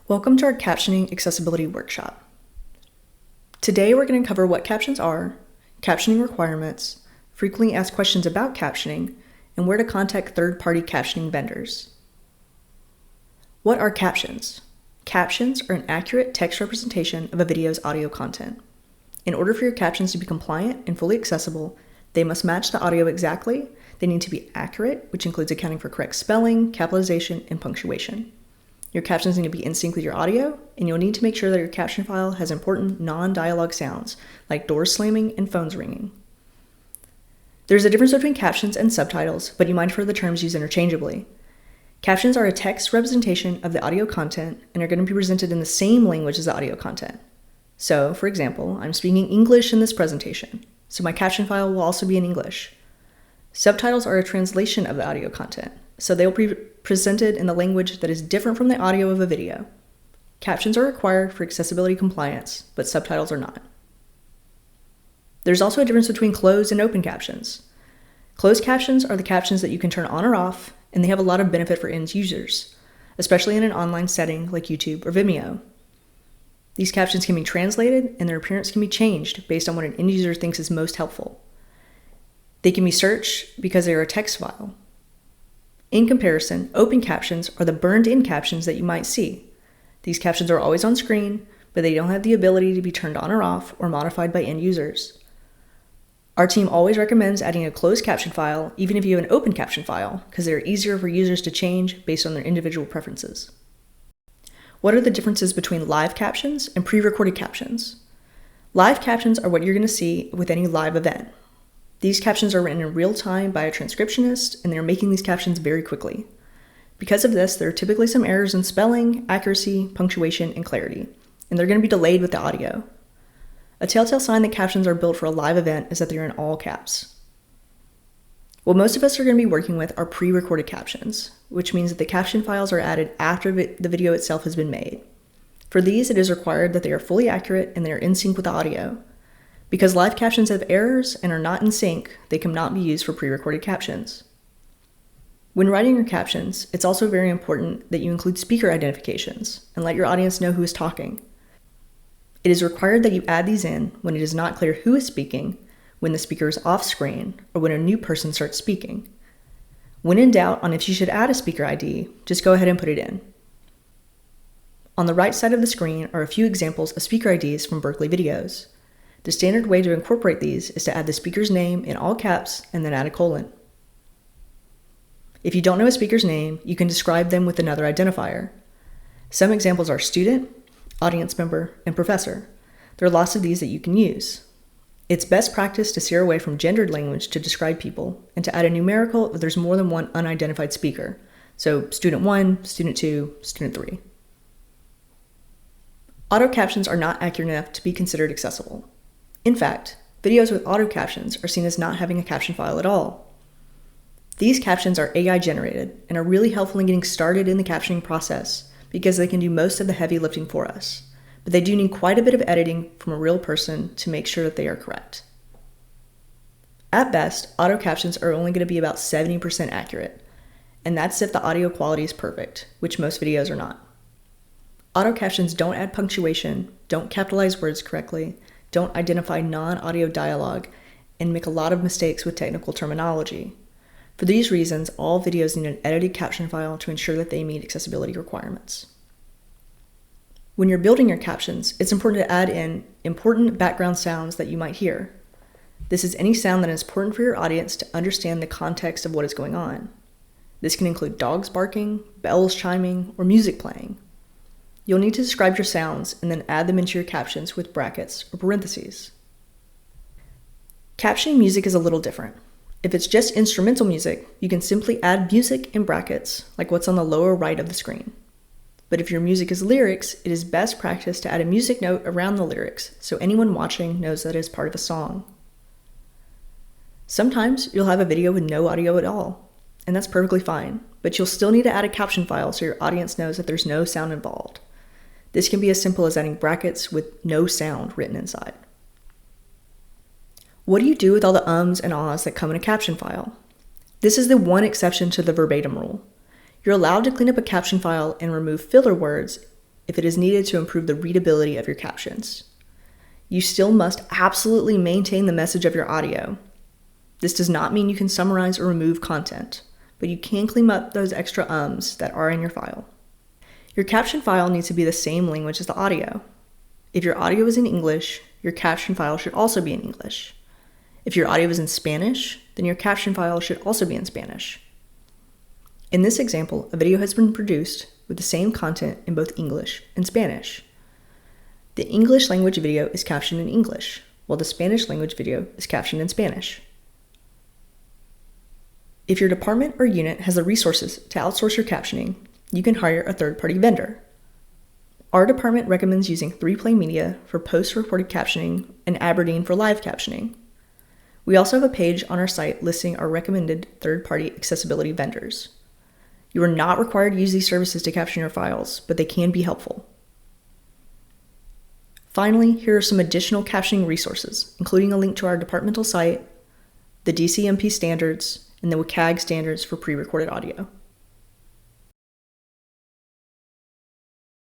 Welcome to our Captioning Accessibility workshop. Today we're going to cover what captions are, captioning requirements, frequently asked questions about captioning, and where to contact third-party captioning vendors. What are captions? Captions are an accurate text representation of a video's audio content. In order for your captions to be compliant and fully accessible, they must match the audio exactly. They need to be accurate, which includes accounting for correct spelling, capitalization, and punctuation. Your captions need to be in sync with your audio, and you'll need to make sure that your caption file has important non-dialogue sounds, like doors slamming and phones ringing. There's a difference between captions and subtitles, but you might hear the terms used interchangeably. Captions are a text representation of the audio content and are going to be presented in the same language as the audio content. So, for example, I'm speaking English in this presentation, so my caption file will also be in English. Subtitles are a translation of the audio content, so they will be presented in the language that is different from the audio of a video. Captions are required for accessibility compliance, but subtitles are not. There's also a difference between closed and open captions. Closed captions are the captions that you can turn on or off, and they have a lot of benefit for end users, especially in an online setting like YouTube or Vimeo. These captions can be translated, and their appearance can be changed based on what an end user thinks is most helpful. They can be searched because they are a text file. In comparison, open captions are the burned-in captions that you might see. These captions are always on screen, but they don't have the ability to be turned on or off or modified by end users. Our team always recommends adding a closed caption file, even if you have an open caption file, because they are easier for users to change based on their individual preferences. What are the differences between live captions and pre-recorded captions? Live captions are what you're going to see with any live event. These captions are written in real time by a transcriptionist, and they're making these captions very quickly. Because of this, there are typically some errors in spelling, accuracy, punctuation, and clarity, and they're going to be delayed with the audio. A telltale sign that captions are built for a live event is that they're in all caps. What most of us are going to be working with are pre-recorded captions, which means that the caption files are added after the video itself has been made. For these, it is required that they are fully accurate and they are in sync with the audio. Because live captions have errors and are not in sync, they cannot be used for pre-recorded captions. When writing your captions, it's also very important that you include speaker identifications and let your audience know who is talking. It is required that you add these in when it is not clear who is speaking, when the speaker is off screen, or when a new person starts speaking. When in doubt on if you should add a speaker ID, just go ahead and put it in. On the right side of the screen are a few examples of speaker IDs from Berkeley videos. The standard way to incorporate these is to add the speaker's name in all caps and then add a colon. If you don't know a speaker's name, you can describe them with another identifier. Some examples are student, audience member, and professor. There are lots of these that you can use. It's best practice to steer away from gendered language to describe people and to add a numerical if there's more than one unidentified speaker. So student 1, student 2, student 3. Auto captions are not accurate enough to be considered accessible. In fact, videos with auto captions are seen as not having a caption file at all. These captions are AI generated and are really helpful in getting started in the captioning process because they can do most of the heavy lifting for us, but they do need quite a bit of editing from a real person to make sure that they are correct. At best, auto captions are only going to be about 70% accurate, and that's if the audio quality is perfect, which most videos are not. Auto captions don't add punctuation, don't capitalize words correctly, don't identify non-audio dialogue, and make a lot of mistakes with technical terminology. For these reasons, all videos need an edited caption file to ensure that they meet accessibility requirements. When you're building your captions, it's important to add in important background sounds that you might hear. This is any sound that is important for your audience to understand the context of what is going on. This can include dogs barking, bells chiming, or music playing. You'll need to describe your sounds and then add them into your captions with brackets or parentheses. Captioning music is a little different. If it's just instrumental music, you can simply add music in brackets, like what's on the lower right of the screen. But if your music is lyrics, it is best practice to add a music note around the lyrics so anyone watching knows that it is part of a song. Sometimes you'll have a video with no audio at all, and that's perfectly fine, but you'll still need to add a caption file so your audience knows that there's no sound involved. This can be as simple as adding brackets with no sound written inside. What do you do with all the ums and ahs that come in a caption file? This is the one exception to the verbatim rule. You're allowed to clean up a caption file and remove filler words if it is needed to improve the readability of your captions. You still must absolutely maintain the message of your audio. This does not mean you can summarize or remove content, but you can clean up those extra ums that are in your file. Your caption file needs to be the same language as the audio. If your audio is in English, your caption file should also be in English. If your audio is in Spanish, then your caption file should also be in Spanish. In this example, a video has been produced with the same content in both English and Spanish. The English language video is captioned in English, while the Spanish language video is captioned in Spanish. If your department or unit has the resources to outsource your captioning, you can hire a third-party vendor. Our department recommends using 3Play Media for post-recorded captioning and Aberdeen for live captioning. We also have a page on our site listing our recommended third-party accessibility vendors. You are not required to use these services to caption your files, but they can be helpful. Finally, here are some additional captioning resources, including a link to our departmental site, the DCMP standards, and the WCAG standards for pre-recorded audio.